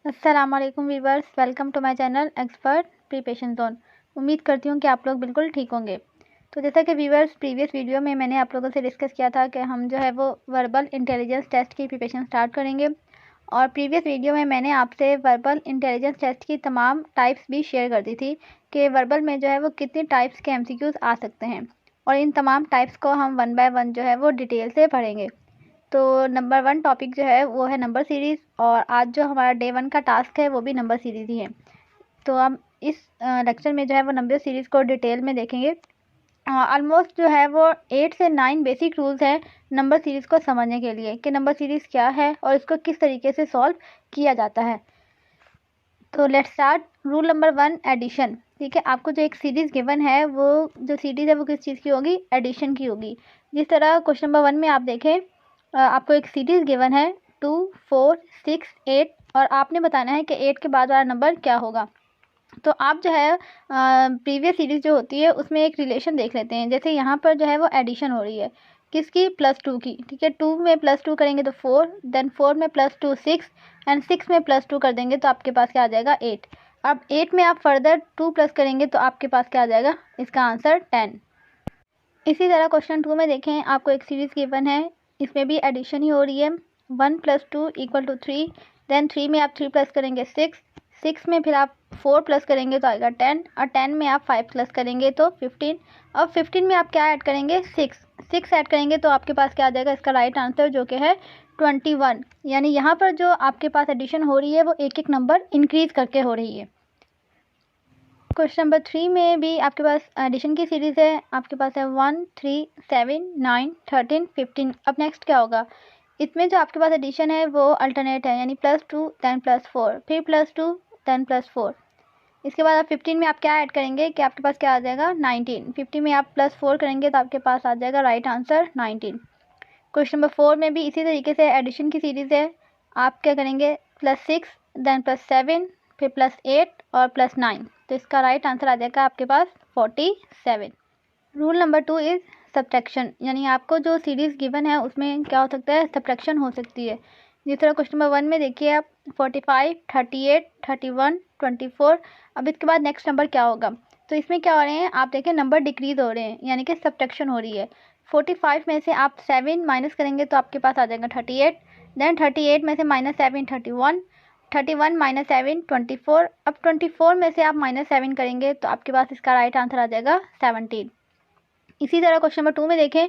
अस्सलाम वालेकुम viewers, welcome to my channel expert preparation zone. उम्मीद करती हूँ कि आप लोग बिल्कुल ठीक होंगे। तो जैसा कि वीवर्स, प्रीवियस वीडियो में मैंने आप लोगों से डिस्कस किया था कि हम जो है वो वर्बल इंटेलिजेंस टेस्ट की प्रिपरेशन स्टार्ट करेंगे। और प्रीवियस वीडियो में मैंने आपसे वर्बल इंटेलिजेंस टेस्ट की तमाम टाइप्स भी शेयर कर दी थी कि वर्बल में जो है वो कितनी टाइप्स के MCQs आ सकते हैं, और इन तमाम टाइप्स को हम वन बाय वन जो है वो डिटेल से पढ़ेंगे। तो नंबर 1 टॉपिक जो है वो है नंबर सीरीज़, और आज जो हमारा डे 1 का टास्क है वो भी नंबर सीरीज़ ही है। तो हम इस लेक्चर में जो है वो नंबर सीरीज़ को डिटेल में देखेंगे। ऑलमोस्ट जो है वो 8 से 9 बेसिक रूल्स हैं नंबर सीरीज़ को समझने के लिए कि नंबर सीरीज़ क्या है और इसको किस तरीके से सॉल्व किया जाता है। तो let's start. Rule number 1, addition. ठीक है, आपको जो एक सीरीज़ गिवन है वो जो सीरीज़ है वो किस चीज़ की होगी? एडिशन की होगी। जिस तरह क्वेश्चन नंबर 1 में आप देखें, आपको एक सीरीज़ गिवन है 2, 4, 6, 8, और आपने बताना है कि 8 के बाद वाला नंबर क्या होगा। तो आप जो है प्रीवियस सीरीज़ जो होती है उसमें एक रिलेशन देख लेते हैं। जैसे यहाँ पर जो है वो एडिशन हो रही है किसकी? +2 की। ठीक है, 2 में +2 करेंगे तो 4, देन 4 में +2 6, एंड 6 में +2 कर देंगे तो आपके पास क्या आ जाएगा? 8। अब 8 में आप फर्दर 2 प्लस करेंगे तो आपके पास क्या आ जाएगा? इसका आंसर 10। इसी तरह क्वेश्चन 2 में देखें, आपको एक सीरीज़ गिवन है, इसमें भी एडिशन ही हो रही है। 1 + 2 = 3, देन 3 में आप 3 प्लस करेंगे 6, 6 में फिर आप 4 प्लस करेंगे तो आएगा 10, और 10 में आप 5 प्लस करेंगे तो 15। अब 15 में आप क्या ऐड करेंगे? 6 ऐड करेंगे तो आपके पास क्या आ जाएगा? इसका राइट आंसर जो कि है 21। यानी यहाँ पर जो आपके पास एडिशन हो रही है वो एक एक नंबर इंक्रीज़ करके हो रही है। क्वेश्चन नंबर 3 में भी आपके पास एडिशन की सीरीज़ है। आपके पास है 1, 3, 7, 9, 13, 15। अब नेक्स्ट क्या होगा? इसमें जो आपके पास एडिशन है वो अल्टरनेट है, यानी +2 देन +4 फिर +2 देन +4। इसके बाद आप 15 में आप क्या ऐड करेंगे कि आपके पास क्या आ जाएगा? 19। 50 में आप +4 करेंगे तो आपके पास आ जाएगा राइट आंसर 19। क्वेश्चन नंबर 4 में भी इसी तरीके से एडिशन की सीरीज़ है। आप क्या करेंगे? +6 देन +7 फिर +8 और +9। तो इसका राइट आंसर आ जाएगा आपके पास 47। रूल नंबर 2 इज़ सब्ट्रैक्शन, यानी आपको जो सीरीज़ गिवन है उसमें क्या हो सकता है? सब्ट्रैक्शन हो सकती है। जिस तरह क्वेश्चन नंबर 1 में देखिए आप 45, 38, 31, 24। अब इसके बाद नेक्स्ट नंबर क्या होगा? तो इसमें क्या हो रहे हैं? आप देखें नंबर डिक्रीज़ हो रहे हैं, यानी कि सब्ट्रैक्शन हो रही है। 45 में से आप 7 माइनस करेंगे तो आपके पास आ जाएगा 38, देन 38 में से -7 31, 31 - 7 24। अब 24 में से आप -7 करेंगे तो आपके पास इसका राइट आंसर आ जाएगा 17। इसी तरह क्वेश्चन नंबर 2 में देखें,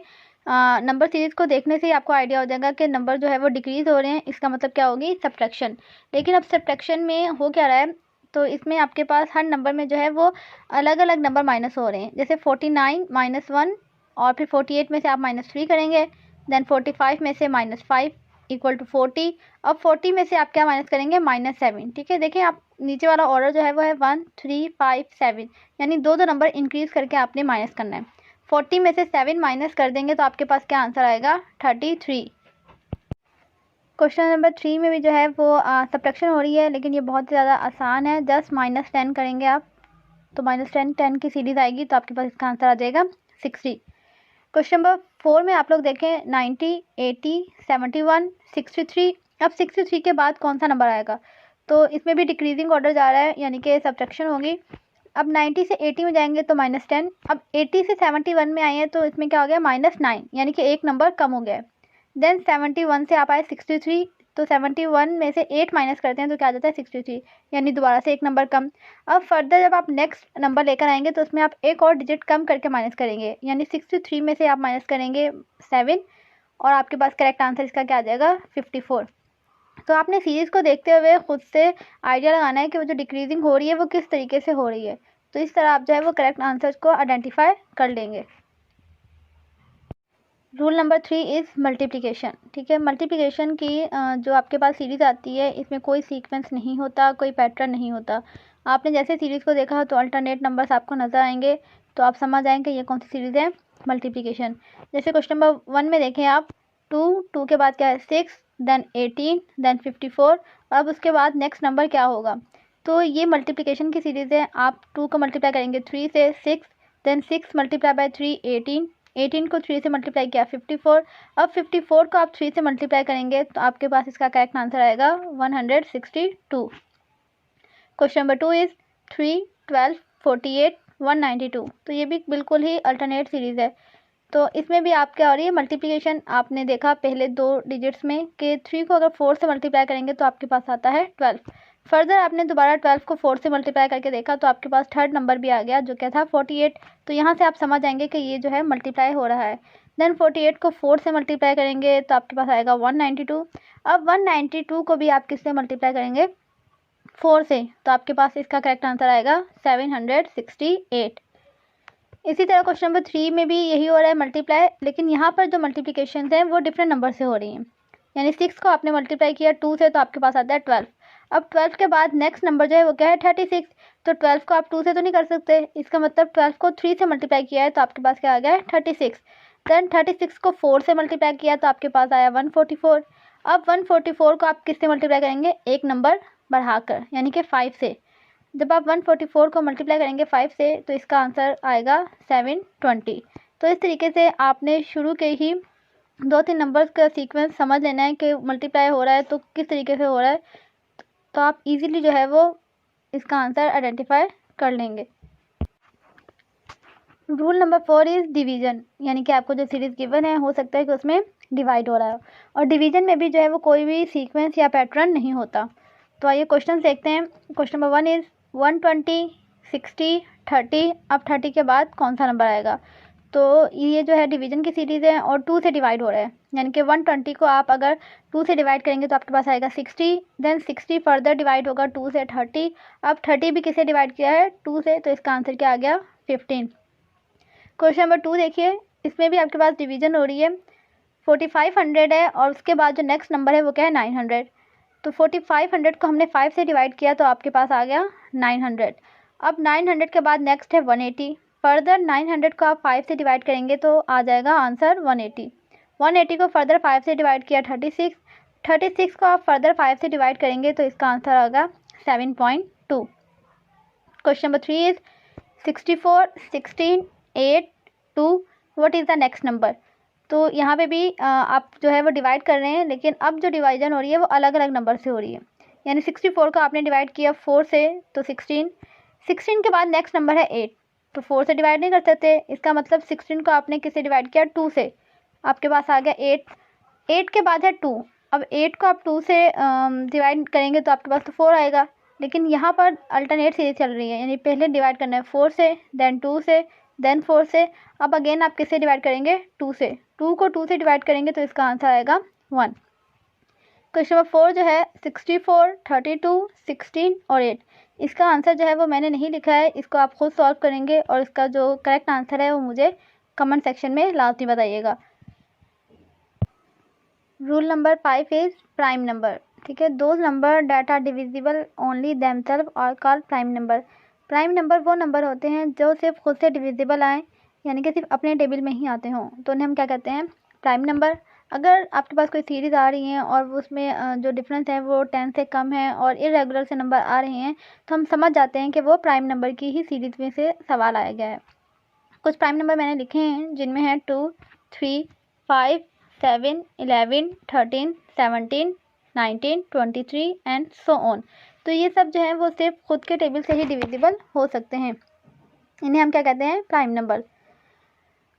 नंबर सीरीज़ को देखने से ही आपको आइडिया हो जाएगा कि नंबर जो है वो डिक्रीज़ हो रहे हैं, इसका मतलब क्या होगी? सब्ट्रैक्शन। लेकिन अब सब्ट्रैक्शन में हो क्या रहा है? तो इसमें आपके पास हर नंबर में जो है वो अलग अलग नंबर माइनस हो रहे हैं। जैसे 49 -1, और फिर 48 में से आप -3 करेंगे, देन 45 में से -5 = 40। अब 40 में से आप क्या माइनस करेंगे? -7। ठीक है, देखिए आप नीचे वाला ऑर्डर जो है वो है 1, 3, 5, 7, यानी दो दो नंबर इंक्रीज़ करके आपने माइनस करना है। 40 में से 7 माइनस कर देंगे तो आपके पास क्या आंसर आएगा? 33। क्वेश्चन नंबर 3 में भी जो है वो सब्ट्रैक्शन हो रही है, लेकिन ये बहुत ज़्यादा आसान है। जस्ट -10 करेंगे आप तो -10 10 की सीरीज़ आएगी तो आपके पास इसका आंसर आ जाएगा 60। क्वेश्चन नंबर 4 में आप लोग देखें 90, 80, 71, 63। अब 63 के बाद कौन सा नंबर आएगा? तो इसमें भी डिक्रीजिंग ऑर्डर जा रहा है, यानी कि सब्ट्रैक्शन होगी। अब 90 से 80 में जाएंगे तो -10। अब 80 से 71 में आए हैं तो इसमें क्या हो गया? -9, यानी कि एक नंबर कम हो गया है। देन 71 से आप आए 63, तो 71 में से 8 माइनस करते हैं तो क्या आ जाता है? 63, यानी दोबारा से एक नंबर कम। अब फर्दर जब आप नेक्स्ट नंबर लेकर आएंगे तो उसमें आप एक और डिजिट कम करके माइनस करेंगे, यानी 63 में से आप माइनस करेंगे 7, और आपके पास करेक्ट आंसर इसका क्या आ जाएगा? 54। तो आपने सीरीज़ को देखते हुए खुद से आइडिया लगाना है कि वो जो डिक्रीजिंग हो रही है वो किस तरीके से हो रही है। तो इस तरह आप जो है वो करेक्ट आंसर्स को आइडेंटिफाई कर लेंगे। Rule number 3 is multiplication. ठीक है, मल्टीप्लिकेशन की जो आपके पास सीरीज़ आती है इसमें कोई सीक्वेंस नहीं होता, कोई पैटर्न नहीं होता। आपने जैसे सीरीज़ को देखा तो अल्टरनेट नंबर्स आपको नज़र आएंगे, तो आप समझ आएंगे ये कौन सी सीरीज़ है? मल्टीप्लिकेशन। जैसे क्वेश्चन नंबर 1 में देखें आप 2 के बाद क्या है? 6, देन 18, देन 54। अब उसके बाद नेक्स्ट नंबर क्या होगा? तो ये मल्टीप्लिकेशन की सीरीज़ है। आप 2 को मल्टीप्लाई करेंगे 3 से 6, देन 6 × 3 18, 18 को 3 से मल्टीप्लाई किया 54। अब 54 को आप 3 से मल्टीप्लाई करेंगे तो आपके पास इसका करेक्ट आंसर आएगा 162। Question number 2 is 3, 12, 48, 192। तो ये भी बिल्कुल ही अल्टरनेट सीरीज़ है। तो इसमें भी आप क्या हो रही है मल्टीप्लिकेशन, आपने देखा पहले 2 डिजिट्स में कि 3 को अगर 4 से मल्टीप्लाई करेंगे तो आपके पास आता है 12। फर्दर आपने दोबारा 12 को 4 से मल्टीप्लाई करके देखा तो आपके पास थर्ड नंबर भी आ गया जो क्या था 48। तो यहाँ से आप समझ जाएंगे कि ये जो है मल्टीप्लाई हो रहा है। देन 48 को 4 से मल्टीप्लाई करेंगे तो आपके पास आएगा 192। अब 192 को भी आप किससे मल्टीप्लाई करेंगे 4 से, तो आपके पास इसका करेक्ट आंसर आएगा 768। इसी तरह क्वेश्चन नंबर 3 में भी यही हो रहा है मल्टीप्लाई, लेकिन यहाँ पर जो मल्टीप्लिकेशन हैं वो डिफरेंट नंबर से हो रही हैं। यानी 6 को आपने मल्टीप्लाई किया 2 से तो आपके पास आता है 12। अब 12 के बाद नेक्स्ट नंबर जो है वो क्या है 36। तो 12 को आप 2 से तो नहीं कर सकते, इसका मतलब 12 को 3 से मल्टीप्लाई किया है तो आपके पास क्या आ गया है 36। देन 36 को 4 से मल्टीप्लाई किया तो आपके पास आया 144। अब 144 को आप किससे मल्टीप्लाई करेंगे, एक नंबर बढ़ाकर, यानी कि 5 से। जब आप 144 को मल्टीप्लाई करेंगे 5 से तो इसका आंसर आएगा 720। तो इस तरीके से आपने शुरू के ही 2-3 नंबर्स का सीक्वेंस समझ लेना है कि मल्टीप्लाई हो रहा है तो किस तरीके से हो रहा है, तो आप इजीली जो है वो इसका आंसर आइडेंटिफाई कर लेंगे। रूल नंबर 4 इज़ डिवीज़न, यानी कि आपको जो सीरीज़ गिवन है हो सकता है कि उसमें डिवाइड हो रहा है, और डिवीज़न में भी जो है वो कोई भी सीक्वेंस या पैटर्न नहीं होता। तो आइए क्वेश्चन देखते हैं। Question number 1 is 120, 60, 30। अब 30 के बाद कौन सा नंबर आएगा, तो ये जो है डिवीज़न की सीरीज़ है और 2 से डिवाइड हो रहा है, यानी कि 120 को आप अगर 2 से डिवाइड करेंगे तो आपके पास आएगा 60। देन 60 फर्दर डिवाइड होगा 2 से 30। अब 30 भी किससे डिवाइड किया है 2 से, तो इसका आंसर क्या आ गया 15। क्वेश्चन नंबर 2 देखिए, इसमें भी आपके पास डिवीज़न हो रही है। 4500 है और उसके बाद जो नेक्स्ट नंबर है वो क्या है 900। तो 4500 को हमने 5 से डिवाइड किया तो आपके पास आ गया 900। अब 900 के बाद नेक्स्ट है 180। फर्दर 900 को आप 5 से डिवाइड करेंगे तो आ जाएगा आंसर 180। 180 को फर्दर 5 से डिवाइड किया 36। 36 को आप फर्दर 5 से डिवाइड करेंगे तो इसका आंसर आएगा 7.2। Question number 3 is 64, 16, 8, 2। What is the next number. तो यहाँ पे भी आप जो है वो डिवाइड कर रहे हैं, लेकिन अब जो डिवाइजन हो रही है वो अलग अलग नंबर से हो रही है। यानी 64 को आपने डिवाइड किया 4 से तो 16। 16 के बाद नेक्स्ट नंबर है 8, तो 4 से डिवाइड नहीं कर सकते, इसका मतलब 16 को आपने किससे डिवाइड किया 2 से, आपके पास आ गया 8। 8 के बाद है 2। अब 8 को आप 2 से डिवाइड करेंगे तो आपके पास तो 4 आएगा, लेकिन यहाँ पर अल्टरनेट सीरीज चल रही है, यानी पहले डिवाइड करना है 4 से, देन 2 से, देन 4 से। अब अगेन आप किससे डिवाइड करेंगे 2 से। 2 को 2 से डिवाइड करेंगे तो इसका आंसर आएगा 1। क्वेश्चन नंबर 4 जो है 64, 32, 16 और 8। इसका आंसर जो है वो मैंने नहीं लिखा है, इसको आप खुद सॉल्व करेंगे और इसका जो करेक्ट आंसर है वो मुझे कमेंट सेक्शन में लाजमी बताइएगा। Rule number 5 is prime number. ठीक है, those number that are divisible only themselves are called prime number. Prime number वो नंबर होते हैं जो सिर्फ खुद से डिविजिबल आएँ, यानी कि सिर्फ अपने टेबल में ही आते हों, तो उन्हें हम क्या कहते हैं प्राइम नंबर। अगर आपके पास कोई सीरीज़ आ रही हैं और उसमें जो डिफरेंस है वो 10 से कम है और इरेगुलर से नंबर आ रहे हैं तो हम समझ जाते हैं कि वो प्राइम नंबर की ही सीरीज़ में से सवाल आया गया है। कुछ प्राइम नंबर मैंने लिखे हैं जिनमें है 2, 3, 5, 7, 11, 13, 17, 19, 23 एंड सो ऑन। तो ये सब जो है वो सिर्फ खुद के टेबल से ही डिविजिबल हो सकते हैं, इन्हें हम क्या कहते हैं प्राइम नंबर।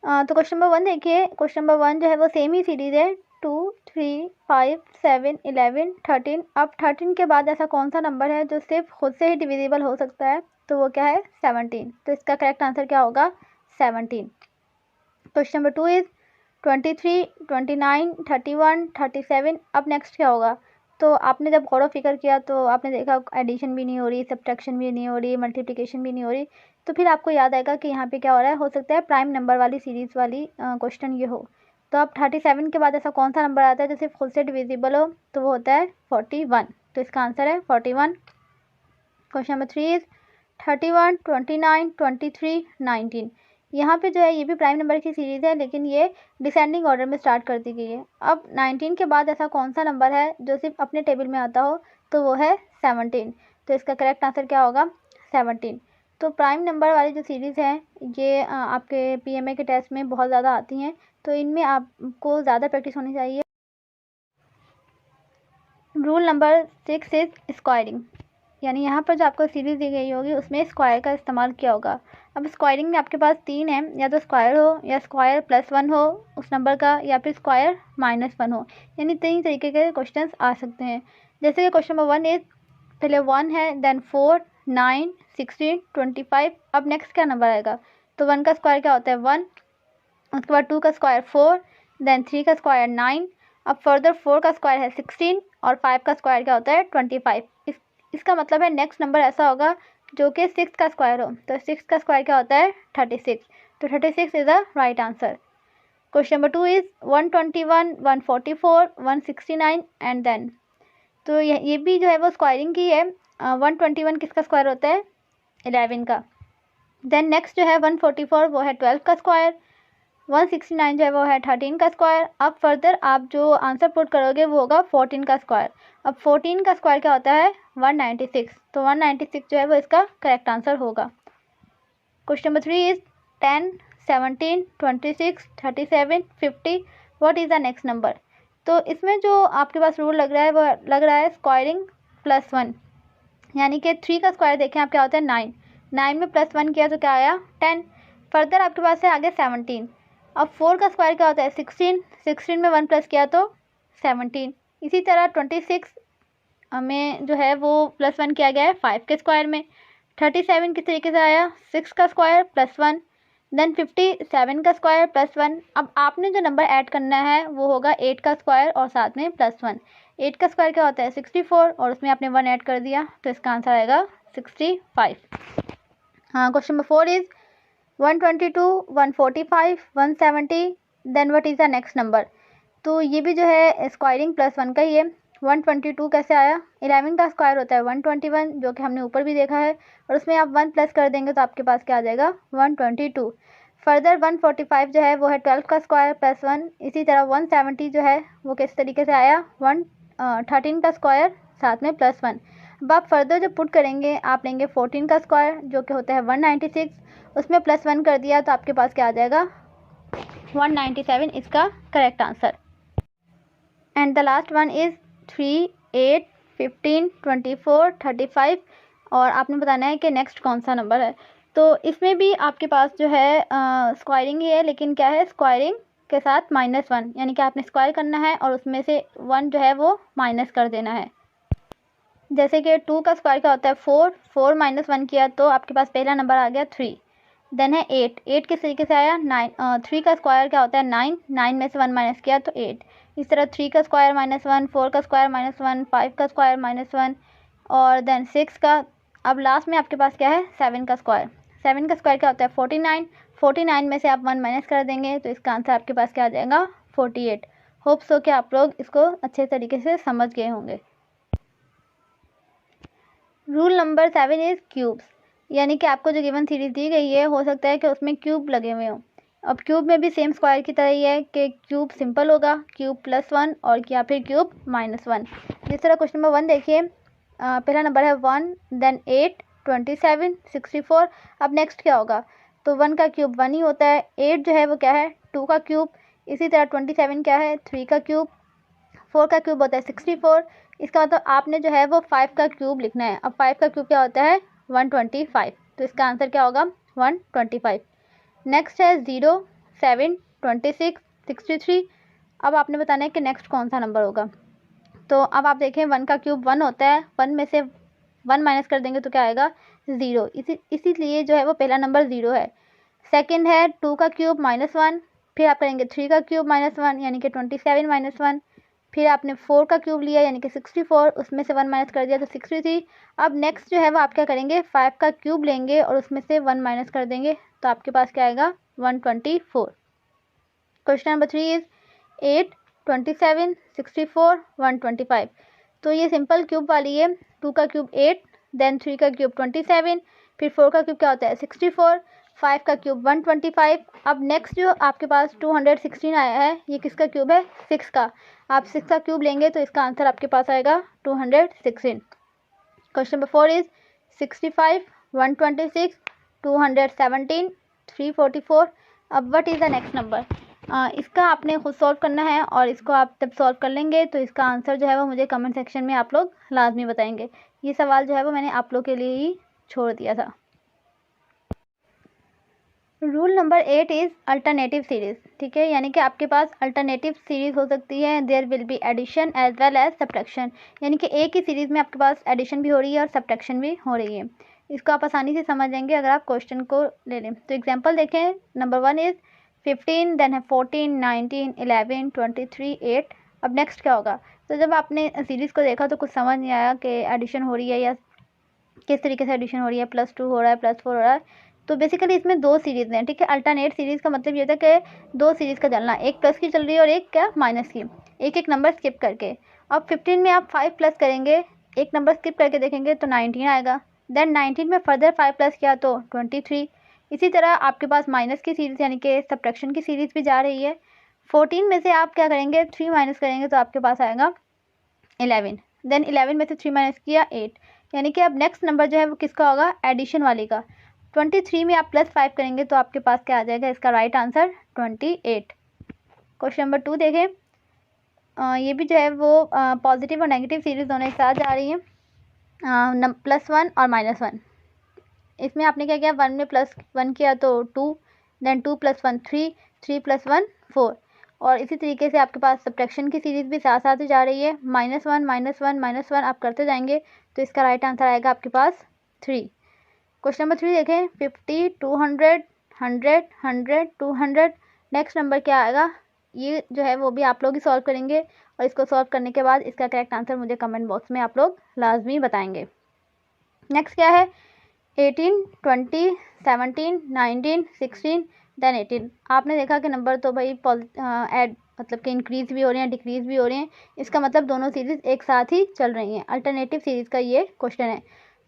तो क्वेश्चन नंबर 1 देखिए, क्वेश्चन नंबर 1 जो है वो सेम ही सीरीज़ है 2, 3, 5, 7, 11, 13। अब 13 के बाद ऐसा कौन सा नंबर है जो सिर्फ खुद से ही डिविजिबल हो सकता है, तो वो क्या है 17। तो इसका करेक्ट आंसर क्या होगा 17। Question number 2 is 23, 29, 31, 37। अब नेक्स्ट क्या होगा, तो आपने जब गौर फिक्र किया तो आपने देखा एडिशन भी नहीं हो रही, सब्ट्रैक्शन भी नहीं हो रही, मल्टीप्लिकेशन भी नहीं हो रही, तो फिर आपको याद आएगा कि यहाँ पे क्या हो रहा है, हो सकता है प्राइम नंबर वाली सीरीज़ वाली क्वेश्चन ये हो। तो अब 37 के बाद ऐसा कौन सा नंबर आता है जो सिर्फ खुद से डिविजिबल हो, तो वो होता है 41। तो इसका आंसर है 41। Question number 3 is 31, 29, 23, 19। यहाँ पे जो है ये भी प्राइम नंबर की सीरीज़ है, लेकिन ये डिसेंडिंग ऑर्डर में स्टार्ट कर दी गई है। अब 19 के बाद ऐसा कौन सा नंबर है जो सिर्फ अपने टेबल में आता हो, तो वो है 17। तो इसका करेक्ट आंसर क्या होगा 17। तो प्राइम नंबर वाली जो सीरीज़ हैं ये आपके पीएमए के टेस्ट में बहुत ज़्यादा आती हैं, तो इनमें आपको ज़्यादा प्रैक्टिस होनी चाहिए। रूल नंबर 6 इज़ स्क्वायरिंग, यानी यहाँ पर जो आपको सीरीज़ दी गई होगी उसमें स्क्वायर का इस्तेमाल किया होगा। अब स्क्वायरिंग में आपके पास 3 है, या तो स्क्वायर हो, या स्क्वायर +1 हो उस नंबर का, या फिर स्क्वायर -1 हो, यानी 3 तरीके के क्वेश्चंस आ सकते हैं। जैसे कि क्वेश्चन नंबर 1 इज़, पहले 1 है, देन 4, 9, 16, 25। अब नेक्स्ट क्या नंबर आएगा? तो 1 का स्क्वायर क्या होता है? 1। उसके बाद 2 का स्क्वायर 4, देन 3 का स्क्वायर 9। अब फर्दर 4 का स्क्वायर है 16 और 5 का स्क्वायर क्या होता है? 25। इसका मतलब है नेक्स्ट नंबर ऐसा होगा जो कि 6 का स्क्वायर हो। तो 6 का स्क्वायर क्या होता है? 36। तो 36 is the right answer. Question number 2 is 121, 144, 169 and then. तो ये भी जो है वो स्क्वायरिंग की है। 121 किसका स्क्वायर होता है? 11 का। देन नेक्स्ट जो है 144 वो है 12 का स्क्वायर। 169 जो है वो है 13 का स्क्वायर। अब फर्दर आप जो आंसर पुट करोगे वो होगा 14 का स्क्वायर। अब 14 का स्क्वायर क्या होता है? 196। तो 196 जो है वो इसका करेक्ट आंसर होगा। Question number 3 is 10, 17, 26, 37, 50। What is the next number? तो इसमें जो आपके पास रूल लग रहा है वो लग रहा है स्क्वायरिंग +1, यानी कि 3 का स्क्वायर देखें आप क्या होता है? 9। 9 में +1 किया तो क्या आया? 10। फर्दर आपके पास है आगे 17। अब 4 का स्क्वायर क्या होता है? 16। 16 में 1 प्लस किया तो 17। इसी तरह 26 में जो है वो +1 किया गया है 5 के स्क्वायर में। 37 किस तरीके से आया? 6 का स्क्वायर +1। देन 57 का स्क्वायर +1। अब आपने जो नंबर ऐड करना है वो होगा 8 का स्क्वायर और साथ में +1। 8 का स्क्वायर क्या होता है? 64 और उसमें आपने 1 ऐड कर दिया तो इसका आंसर आएगा 65। हाँ, question number 4 is 122, 145, 170। Then what is the next number? तो ये भी जो है स्क्वायरिंग +1 का ही है। 122 कैसे आया? 11 का स्क्वायर होता है 121, जो कि हमने ऊपर भी देखा है, और उसमें आप 1 प्लस कर देंगे तो आपके पास क्या आ जाएगा? 122। फर्दर 145 जो है वो है 12 का स्क्वायर +1। इसी तरह 170 जो है वो किस तरीके से आया? 13 का स्क्वायर साथ में +1। अब आप फर्दर जो पुट करेंगे आप लेंगे 14 का स्क्वायर जो कि होता है 196, उसमें +1 कर दिया तो आपके पास क्या आ जाएगा? 197 इसका correct answer. And the last one is 3, 8, 15, 24, 35, और आपने बताना है कि नेक्स्ट कौन सा नंबर है। तो इसमें भी आपके पास जो है स्क्वायरिंग ही है, लेकिन क्या है? स्क्वायरिंग के साथ -1, यानी कि आपने स्क्वायर करना है और उसमें से 1 जो है वो माइनस कर देना है। जैसे कि 2 का स्क्वायर क्या होता है? 4। 4 - 1 किया तो आपके पास पहला नंबर आ गया 3। देन है 8। 8 किस तरीके से आया? 9। 3 का स्क्वायर क्या होता है? 9। 9 में से 1 माइनस किया तो 8। इस तरह 3 का स्क्वायर -1, 4 का स्क्वायर -1, 5 का स्क्वायर -1, और देन 6 का। अब लास्ट में आपके पास क्या है? 7 का स्क्वायर। 7 का स्क्वायर क्या होता है? 49। 49 में से आप 1 माइनस कर देंगे तो इसका आंसर आपके पास क्या आ जाएगा? 48। होप सो कि आप लोग इसको अच्छे तरीके से समझ गए होंगे। रूल नंबर 7 इज़ क्यूब्स, यानी कि आपको जो गिवन सीरीज दी गई है हो सकता है कि उसमें क्यूब लगे हुए हों। अब क्यूब में भी सेम स्क्वायर की तरह ही है कि क्यूब सिंपल होगा, क्यूब +1 और या फिर क्यूब -1। जिस तरह क्वेश्चन नंबर 1 देखिए, पहला नंबर है 1, देन 8, 27, 64। अब नेक्स्ट क्या होगा? तो 1 का क्यूब 1 ही होता है। 8 जो है वो क्या है? 2 का क्यूब। इसी तरह 27 क्या है? 3 का क्यूब। 4 का क्यूब होता है 64। इसका मतलब आपने जो है वो 5 का क्यूब लिखना है। अब 5 का क्यूब क्या होता है? 125। तो इसका आंसर क्या होगा? 125। नेक्स्ट है 0, 7, 26, 63। अब आपने बताना है कि नेक्स्ट कौन सा नंबर होगा। तो अब आप देखें 1 का क्यूब 1 होता है, 1 में से 1 माइनस कर देंगे तो क्या आएगा? 0। इसीलिए जो है वो पहला नंबर 0 है। सेकंड है 2 का क्यूब -1, फिर आप करेंगे 3 का क्यूब -1 यानी कि 27 -1, फिर आपने 4 का क्यूब लिया यानी कि 64, उसमें से 1 माइनस कर दिया तो 63। अब नेक्स्ट जो है वो आप क्या करेंगे? 5 का क्यूब लेंगे और उसमें से 1 माइनस कर देंगे तो आपके पास क्या आएगा? 124। Question number 3 is 8, 27, 64, 125। तो ये सिंपल क्यूब वाली है। 2 का क्यूब 8, देन 3 का क्यूब 27, फिर 4 का क्यूब क्या होता है? 64, 5 का क्यूब 125। अब नेक्स्ट जो आपके पास 216 आया है, ये किसका क्यूब है? 6 का। आप 6 का क्यूब लेंगे तो इसका आंसर आपके पास आएगा 216। Question number 4 is 65, 126, 217, 344। अब what is the next number, इसका आपने खुद सॉल्व करना है और इसको आप जब सॉल्व कर लेंगे तो इसका आंसर जो है वो मुझे कमेंट सेक्शन में आप लोग लाजमी बताएंगे। ये सवाल जो है वो मैंने आप लोग के लिए ही छोड़ दिया था। Rule number 8 is alternative series. ठीक है, यानी कि आपके पास अल्टरनेटिव सीरीज़ हो सकती है, there will be addition as well as subtraction, यानी कि एक ही सीरीज़ में आपके पास एडिशन भी हो रही है और सब्ट्रैक्शन भी हो रही है। इसको आप आसानी से समझ जाएंगे अगर आप क्वेश्चन को ले लें। तो एग्जाम्पल देखें, नंबर 1 इज़ 15, देन है 14, 19, 11, 23, 8। अब नेक्स्ट क्या होगा, तो जब आपने सीरीज़ को देखा तो कुछ समझ नहीं आया कि एडिशन हो रही है या किस तरीके से एडिशन हो रही है, +2 हो रहा है, +4 हो रहा है। तो बेसिकली इसमें दो सीरीज़ हैं। ठीक है, अल्टरनेट सीरीज़ का मतलब ये होता है कि दो सीरीज़ का चलना, एक प्लस की चल रही है और एक क्या माइनस की, एक एक नंबर स्किप करके। अब 15 में आप 5 प्लस करेंगे, एक नंबर स्किप करके देखेंगे तो 19 आएगा। देन 19 में फर्दर 5 प्लस किया तो 23। इसी तरह आपके पास माइनस की सीरीज़ यानी कि सब्ट्रैक्शन की सीरीज़ भी जा रही है। 14 में से आप क्या करेंगे, 3 माइनस करेंगे तो आपके पास आएगा 11। देन 11 में से 3 माइनस किया 8, यानी कि अब नेक्स्ट नंबर जो है वो किसका होगा, एडिशन वाली का। 23 में आप +5 करेंगे तो आपके पास क्या आ जाएगा, इसका राइट आंसर 28। क्वेश्चन नंबर 2 देखें, ये भी जो है वो पॉजिटिव और नेगेटिव सीरीज़ दोनों एक साथ जा रही है, +1 और -1। इसमें आपने क्या किया, 1 में +1 किया तो 2, देन 2 + 1 3, 3 + 1 4। और इसी तरीके से आपके पास सब्ट्रैक्शन की सीरीज़ भी साथ साथ ही जा रही है, -1 -1 -1 आप करते जाएंगे तो इसका राइट आंसर आएगा आपके पास 3। क्वेश्चन नंबर 3 देखें, 50, 200, 100, 100, 200। नेक्स्ट नंबर क्या आएगा, ये जो है वो भी आप लोग ही सॉल्व करेंगे और इसको सॉल्व करने के बाद इसका करेक्ट आंसर मुझे कमेंट बॉक्स में आप लोग लाजमी बताएंगे। नेक्स्ट क्या है, 18, 20, 17, 19, 16, देन 18। आपने देखा कि नंबर तो भाई ऐड मतलब कि इंक्रीज़ भी हो रहे हैं, डिक्रीज़ भी हो रहे हैं, इसका मतलब दोनों सीरीज़ एक साथ ही चल रही हैं। अल्टरनेटिव सीरीज़ का ये क्वेश्चन है।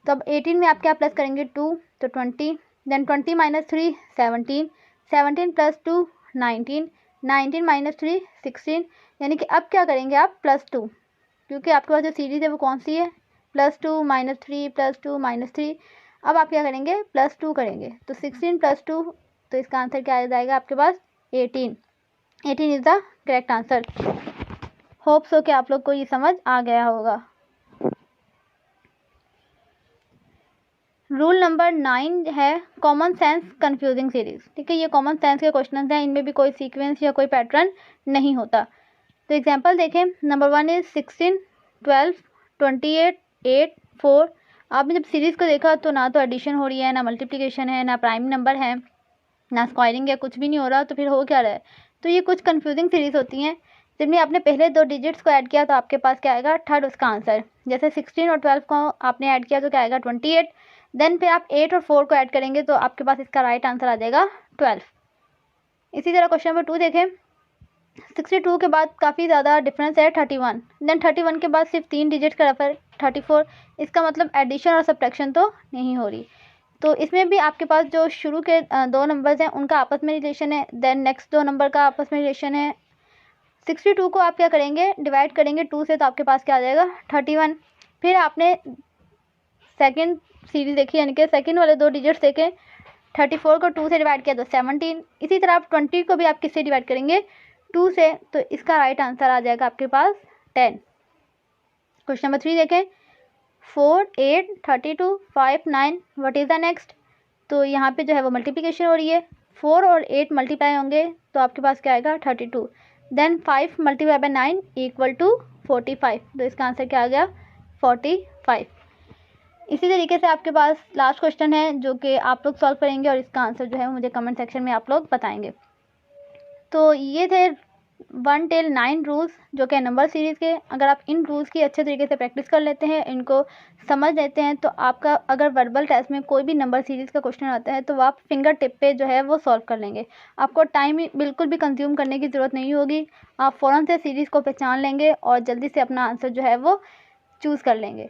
तो अब 18 में आप क्या प्लस करेंगे, 2 तो 20, देन 20 - 3 17, 17 + 2 19, 19 - 3 16, यानी कि अब क्या करेंगे आप +2, क्योंकि आपके पास जो सीरीज़ है वो कौन सी है, +2 - 3 +2 - 3। अब आप क्या करेंगे, +2 करेंगे तो 16 + 2, तो इसका आंसर क्या आ जाएगा आपके पास 18। 18 is the correct answer. Hope so कि आप लोग को ये समझ आ गया होगा। रूल नंबर 9 है कॉमन सेंस कंफ्यूजिंग सीरीज़। ठीक है, ये कॉमन सेंस के क्वेश्चन हैं, इनमें भी कोई सीक्वेंस या कोई पैटर्न नहीं होता। तो एग्जांपल देखें, नंबर 1 इज़ 16, 12, 28, 8, 4। आपने जब सीरीज़ को देखा तो ना तो एडिशन हो रही है, ना मल्टीप्लिकेशन है, ना प्राइम नंबर है, ना स्क्वायरिंग है, कुछ भी नहीं हो रहा, तो फिर हो क्या रहा है। तो ये कुछ कन्फ्यूजिंग सीरीज़ होती हैं। जिनमें आपने पहले 2 डिजिट्स को ऐड किया तो आपके पास क्या आएगा, थर्ड उसका आंसर। जैसे 16 और 12 को आपने ऐड किया तो क्या आएगा 28, देन फिर आप 8 और 4 को ऐड करेंगे तो आपके पास इसका राइट आंसर आ जाएगा 12। इसी तरह क्वेश्चन नंबर 2 देखें, 62 के बाद काफ़ी ज़्यादा डिफरेंस है 31, देन 31 के बाद सिर्फ 3 डिजिट का रेफर 34। इसका मतलब एडिशन और सब्ट्रैक्शन तो नहीं हो रही। तो इसमें भी आपके पास जो शुरू के 2 नंबर्स हैं उनका आपस में रिलेशन है, देन नेक्स्ट 2 नंबर का आपस में रिलेशन है। 62 को आप क्या करेंगे, डिवाइड करेंगे 2 से तो आपके पास क्या आ जाएगा 31। फिर आपने सेकंड सीरीज देखी, यानी कि सेकंड वाले 2 डिजिट्स देखें, 34 को 2 से डिवाइड किया तो 17। इसी तरह आप 20 को भी आप किससे डिवाइड करेंगे, 2 से, तो इसका राइट आंसर आ जाएगा आपके पास 10। क्वेश्चन नंबर 3 देखें, 4, 8, 32, 5, 9, व्हाट इज़ द नेक्स्ट। तो यहाँ पे जो है वो मल्टीप्लिकेशन हो रही है, 4 और 8 मल्टीप्लाई होंगे तो आपके पास क्या आएगा 32, देन 5 × 9 = 45। तो इसका आंसर क्या आ गया 45। इसी तरीके से आपके पास लास्ट क्वेश्चन है जो कि आप लोग सॉल्व करेंगे और इसका आंसर जो है मुझे कमेंट सेक्शन में आप लोग बताएंगे। तो ये थे 1 till 9 रूल्स जो कि नंबर सीरीज़ के। अगर आप इन रूल्स की अच्छे तरीके से प्रैक्टिस कर लेते हैं, इनको समझ लेते हैं, तो आपका अगर वर्बल टेस्ट में कोई भी नंबर सीरीज़ का क्वेश्चन आता है तो आप फिंगर टिप पे जो है वो सॉल्व कर लेंगे। आपको टाइम बिल्कुल भी कंज्यूम करने की ज़रूरत नहीं होगी, आप फ़ौरन से सीरीज़ को पहचान लेंगे और जल्दी से अपना आंसर जो है वो चूज़ कर लेंगे।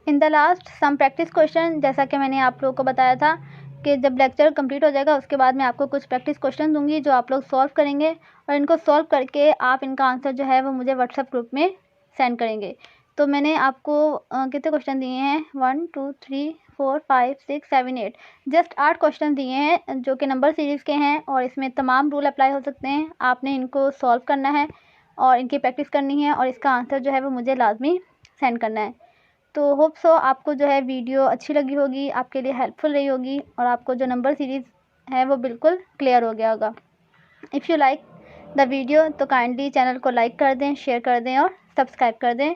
In the last some practice question, जैसा कि मैंने आप लोगों को बताया था कि जब लेक्चर कंप्लीट हो जाएगा उसके बाद मैं आपको कुछ प्रैक्टिस क्वेश्चन दूंगी जो आप लोग सॉल्व करेंगे और इनको सॉल्व करके आप इनका आंसर जो है वो मुझे व्हाट्सएप ग्रुप में सेंड करेंगे। तो मैंने आपको कितने क्वेश्चन दिए हैं, 1 2 3 4 5 6 7 8, जस्ट 8 क्वेश्चन दिए हैं जो कि नंबर सीरीज़ के हैं और इसमें तमाम रूल अप्लाई हो सकते हैं। आपने इनको सॉल्व करना है और इनकी प्रैक्टिस करनी है और इसका आंसर जो है वो मुझे लाजमी सेंड करना है। तो होप सो आपको जो है वीडियो अच्छी लगी होगी, आपके लिए हेल्पफुल रही होगी और आपको जो नंबर सीरीज़ है वो बिल्कुल क्लियर हो गया होगा। If you like the video तो काइंडली चैनल को लाइक कर दें, शेयर कर दें और सब्सक्राइब कर दें।